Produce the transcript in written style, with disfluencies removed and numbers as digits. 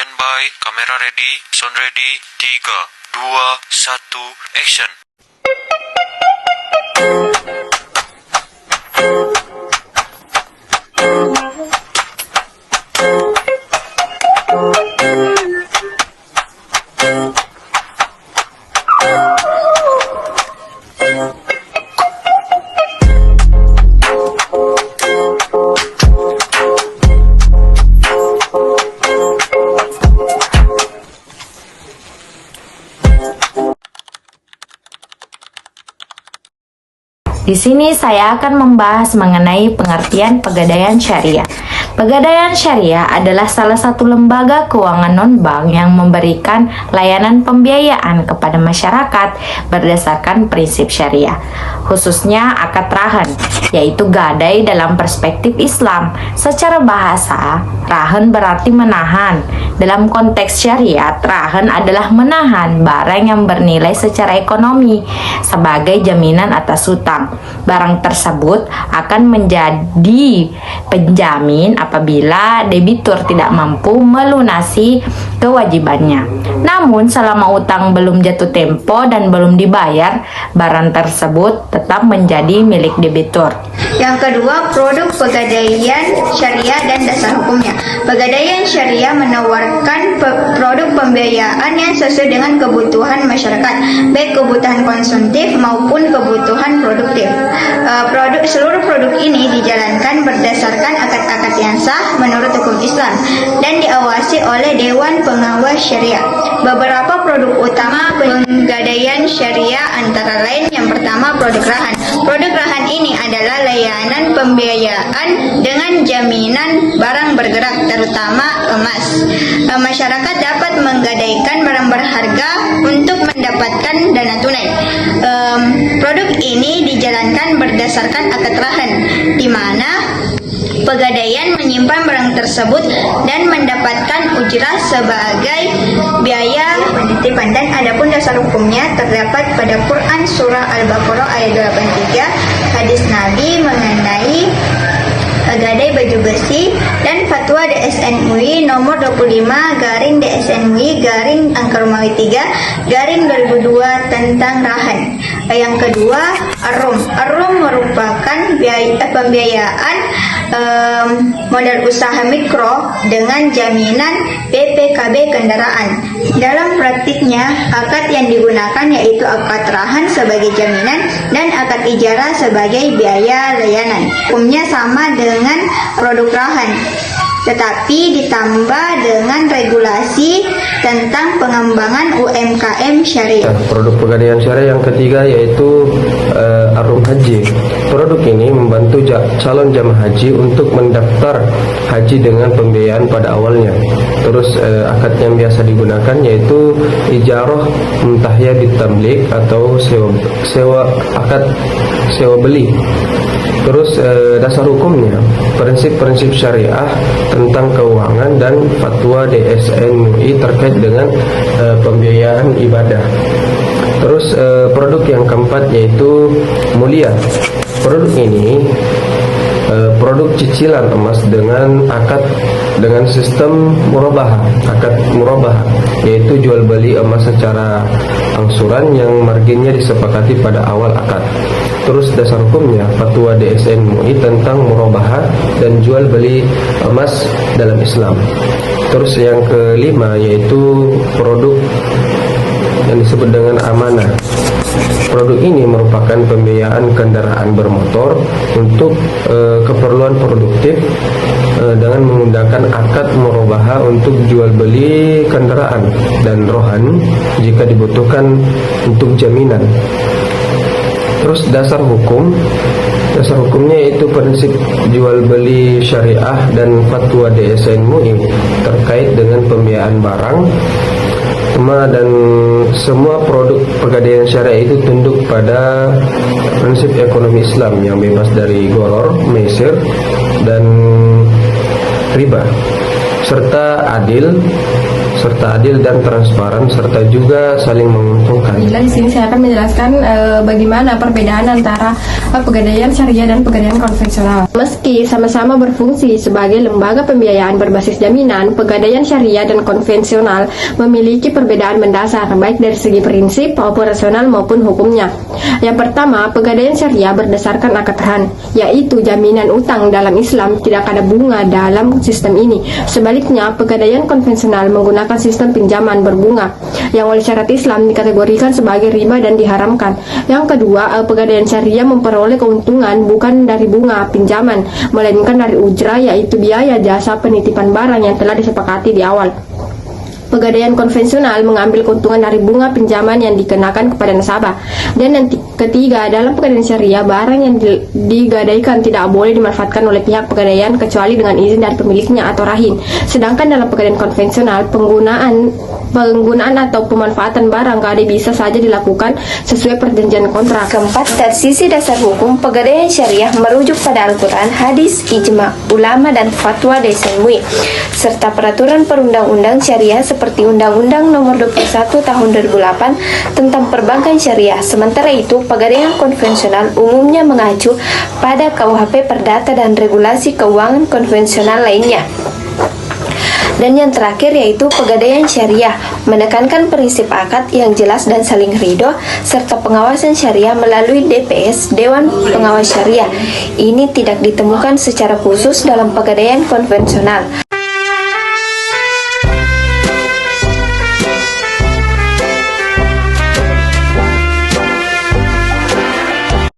Standby, kamera ready, sound ready, 3, 2, 1, action. Di sini saya akan membahas mengenai pengertian pegadaian syariah. Pegadaian syariah adalah salah satu lembaga keuangan non-bank yang memberikan layanan pembiayaan kepada masyarakat berdasarkan prinsip syariah, khususnya akad rahan, yaitu gadai dalam perspektif Islam. Secara bahasa, rahan berarti menahan. Dalam konteks syariat, rahan adalah menahan barang yang bernilai secara ekonomi sebagai jaminan atas hutang. Barang tersebut akan menjadi penjamin apabila debitur tidak mampu melunasi kewajibannya. Namun selama utang belum jatuh tempo dan belum dibayar, barang tersebut tetap menjadi milik debitur. Yang kedua, produk pegadaian syariah dan dasar hukumnya. Pegadaian syariah menawarkan produk pembiayaan yang sesuai dengan kebutuhan masyarakat, baik kebutuhan konsumtif maupun kebutuhan produktif. Seluruh produk ini dijalankan berdasarkan akad-akad yang sah menurut hukum Islam dan diawasi oleh Dewan Pengawas Syariah. Beberapa produk utama pegadaian syariah antara lain yang pertama produk rahan. Produk rahan ini adalah layanan pembiayaan dengan jaminan barang bergerak, terutama emas. Masyarakat dapat menggadaikan barang berharga untuk mendapatkan dana tunai. Produk ini dijalankan berdasarkan akad rahan, di mana pegadaian menyimpan barang tersebut dan mendapatkan ujrah sebagai biaya penitipan. Dan adapun dasar hukumnya terdapat pada Quran surah Al-Baqarah ayat 83, hadis Nabi mengenai gadai baju besi, dan fatwa DSN-UI nomor 25/DSN-UI/angka Romawi 3/2002 tentang rahan. Yang kedua, Ar-Rum. Ar-Rum merupakan pembiayaan modal usaha mikro dengan jaminan BPKB kendaraan. Dalam praktiknya, akad yang digunakan yaitu akad rahan sebagai jaminan dan akad ijarah sebagai biaya layanan. Hukumnya sama dengan produk rahan, tetapi ditambah dengan regulasi tentang pengembangan UMKM syariah. Produk pegadaian syariah yang ketiga yaitu Ar-Rum Haji. Produk ini membantu calon jamaah haji untuk mendaftar haji dengan pembiayaan pada awalnya. Terus akad yang biasa digunakan yaitu ijarah muntahya bitamlik atau akad sewa beli. Terus dasar hukumnya, prinsip-prinsip syariah tentang keuangan dan fatwa DSN-UI terkait dengan pembiayaan ibadah. Terus produk yang keempat yaitu mulia. Produk ini produk cicilan emas dengan sistem murabahah, akad murabahah, yaitu jual beli emas secara angsuran yang marginnya disepakati pada awal akad. Terus dasar hukumnya fatwa DSN-UI tentang murabahah dan jual beli emas dalam Islam. Terus yang kelima yaitu produk yang disebut dengan amanah. Produk ini merupakan pembiayaan kendaraan bermotor untuk keperluan produktif dengan menggunakan akad murabahah untuk jual beli kendaraan dan rohan jika dibutuhkan untuk jaminan. Terus dasar hukumnya yaitu prinsip jual beli syariah dan fatwa DSN-UI terkait dengan pembiayaan barang dan semua produk pegadaian syariah itu tunduk pada prinsip ekonomi Islam yang bebas dari gharar, maisir, dan riba, serta adil serta adil dan transparan, serta juga saling menguntungkan. Di sini saya akan menjelaskan bagaimana perbedaan antara pegadaian syariah dan pegadaian konvensional. Meski sama-sama berfungsi sebagai lembaga pembiayaan berbasis jaminan, pegadaian syariah dan konvensional memiliki perbedaan mendasar baik dari segi prinsip, operasional maupun hukumnya. Yang pertama, pegadaian syariah berdasarkan akad rahan, yaitu jaminan utang dalam Islam tidak ada bunga dalam sistem ini. Sebaliknya, pegadaian konvensional menggunakan sistem pinjaman berbunga yang oleh syarat Islam dikategorikan sebagai riba dan diharamkan. Yang kedua, pegadaian syariah memperoleh keuntungan bukan dari bunga pinjaman, melainkan dari ujrah, yaitu biaya jasa penitipan barang yang telah disepakati di awal. Pegadaian konvensional mengambil keuntungan dari bunga pinjaman yang dikenakan kepada nasabah. Dan yang ketiga, dalam pegadaian syariah, barang yang digadaikan tidak boleh dimanfaatkan oleh pihak pegadaian kecuali dengan izin dari pemiliknya atau rahin. Sedangkan dalam pegadaian konvensional, penggunaan atau pemanfaatan barang gadai bisa saja dilakukan sesuai perjanjian kontrak. Keempat, dari sisi dasar hukum, pegadaian syariah merujuk pada Al-Quran, hadis, ijma, ulama, dan fatwa Desain MUI, serta peraturan perundang-undang syariah seperti Undang-Undang Nomor 21 Tahun 2008 tentang Perbankan Syariah. Sementara itu, pegadaian konvensional umumnya mengacu pada KUHP Perdata dan regulasi keuangan konvensional lainnya. Dan yang terakhir yaitu pegadaian syariah menekankan prinsip akad yang jelas dan saling ridho serta pengawasan syariah melalui DPS, Dewan Pengawas Syariah. Ini tidak ditemukan secara khusus dalam pegadaian konvensional.